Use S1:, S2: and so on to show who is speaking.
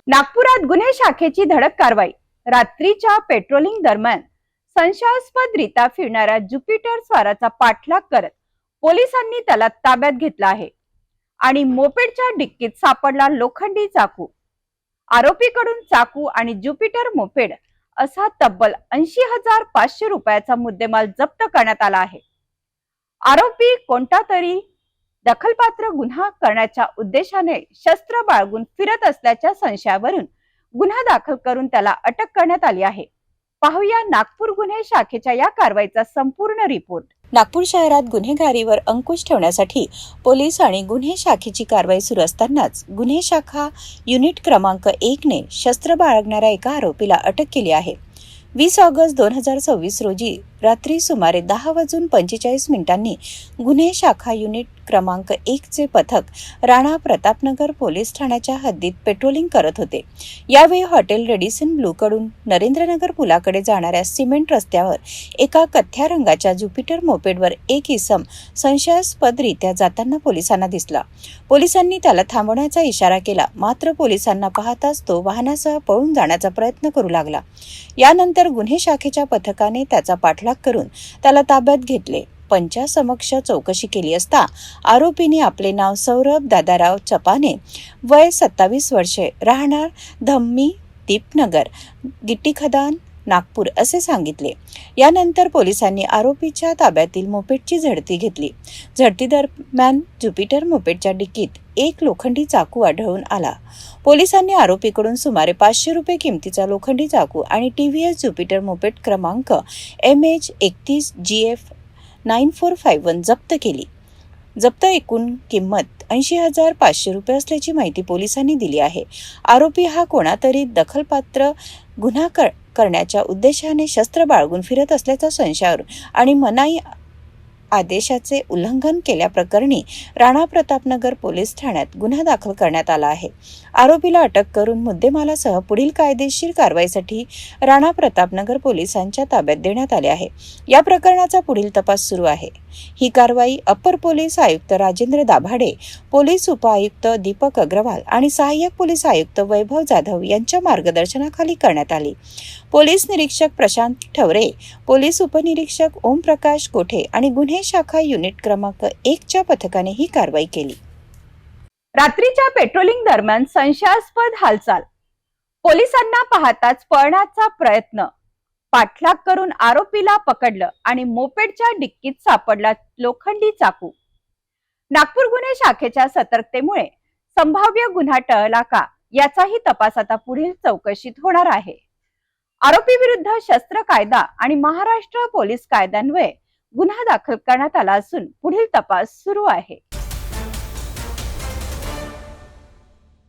S1: नागपुरात गुन्हे शाखेची धडक कारवाई। रात्रीच्या पेट्रोलिंग दरम्यान संशयास्पदरित्या फिरणाऱ्या ज्युपिटर स्वाराचा पाठलाग करत पोलिसांनी त्याला ताब्यात घेतला आहे आणि मोपेडच्या डिक्कीत सापडला लोखंडी चाकू। आरोपीकडून चाकू आणि ज्युपिटर मोपेड असा तब्बल 80,500 रुपयाचा मुद्देमाल जप्त करण्यात आला आहे। आरोपी कोणता तरी दखलपात्र गुन्हा करण्याच्या उद्देशाने शस्त्र बाळगून फिरत असल्याच्या संशयावरून गुन्हा दाखल करून त्याला अटक करण्यात आली आहे। पाहूया नागपूर गुन्हे शाखेच्या या कारवाईचा संपूर्ण रिपोर्ट।
S2: नागपूर शहरात गुन्हेगारीवर अंकुश ठेवण्यासाठी पोलीस आणि गुन्हे शाखेची कारवाई सुरू असतानाच गुन्हे शाखा युनिट क्रमांक 1 ने शस्त्र बाळगणाऱ्या एका आरोपीला अटक केली आहे। 20 ऑगस्ट 2026 रोजी रात्री सुमारे 10:45 गुन्हे शाखा युनिट क्रमांक 1 चे पथक राणा प्रतापनगर पोलीस ठाण्याच्या हद्दीत पेट्रोलिंग करत होते। यावेळी हॉटेल रेडिसन ब्लू कडून नरेंद्रनगर पुलाकडे जाणाऱ्या सिमेंट रस्त्यावर एका कथ्या रंगाच्या ज्युपिटर मोपेडवर एक इसम संशयास्पदरित्या जाताना पोलिसांना दिसला। पोलिसांनी त्याला थांबवण्याचा इशारा केला, मात्र पोलिसांना पाहताच तो वाहनासह पळून जाण्याचा प्रयत्न करू लागला। यानंतर गुन्हे शाखेच्या पथकाने त्याचा पाठलाग करून त्याला ताब्यात घेतले। पंचासमक्ष चौकशी केली असता आरोपीने आपले नाव सौरभ दादाराव चपाने, वय 27 वर्षे, राहणार धम्मी दीपनगर, गिट्टीखदान, नागपूर असे सांगितले। यानंतर पोलिसांनी आरोपीच्या ताब्यातील मोपेडची झडती घेतली। झडती दरम्यान ज्युपिटर मोपेडच्या डिक्कीत एक लोखंडी चाकू आढळून आला। पोलिसांनी आरोपीकडून सुमारे 500 रुपये किमतीचा लोखंडी चाकू आणि TVS ज्युपिटर मोपेड क्रमांक MH31GF 9451 जप्त केली। जप्त एकूण किंमत 80,500 रुपये असल्याची माहिती पोलिसांनी दिली आहे। आरोपी हा कोणातरी दखलपात्र गुन्हा करण्याच्या उद्देशाने शस्त्र बाळगून फिरत असल्याचा संशयावर आणि मनाई आदेशाचे उल्लंघन केल्याप्रकरणी राणा प्रतापनगर पोलीस ठाण्यात गुन्हा दाखल करण्यात आला आहे। आरोपीला अटक करून मुद्देमालासह पुढील कायदेशीर कारवाईसाठी राणा प्रतापनगर पोलिसांच्या ताब्यात देण्यात आले आहे। या प्रकरणाचा पुढील तपास सुरू आहे। ही कारवाई अप्पर पोलीस आयुक्त राजेंद्र दाभाडे, पोलीस उपआयुक्त दीपक अग्रवाल आणि सहाय्यक पोलीस आयुक्त वैभव जाधव यांच्या मार्गदर्शनाखाली करण्यात आली। पोलीस निरीक्षक प्रशांत ठवरे, पोलीस उपनिरीक्षक ओमप्रकाश कोठे आणि गुन्हे शाखा युनिट क्रमांक 1 च्या पथकाने ही कारवाई केली।
S1: रात्रीच्या पेट्रोलिंग दरम्यान संशयास्पद हालचाल। पोलिसांना पाहताच पळण्याचा प्रयत्न। पाठलाग करून आरोपीला पकडलं आणि मोपेडच्या डिक्कीत सापडला लोखंडी चाकू। नागपूर गुन्हे शाखेच्या सतर्कतेमुळे संभाव्य गुन्हा टळला का याचाही तपास आता पुढील चौकशीत होणार आहे। आरोपी विरुद्ध शस्त्र कायदा आणि महाराष्ट्र पोलीस कायद्यान्वये गुन्हा दाखल करण्यात आला असून पुढील तपास सुरू आहे।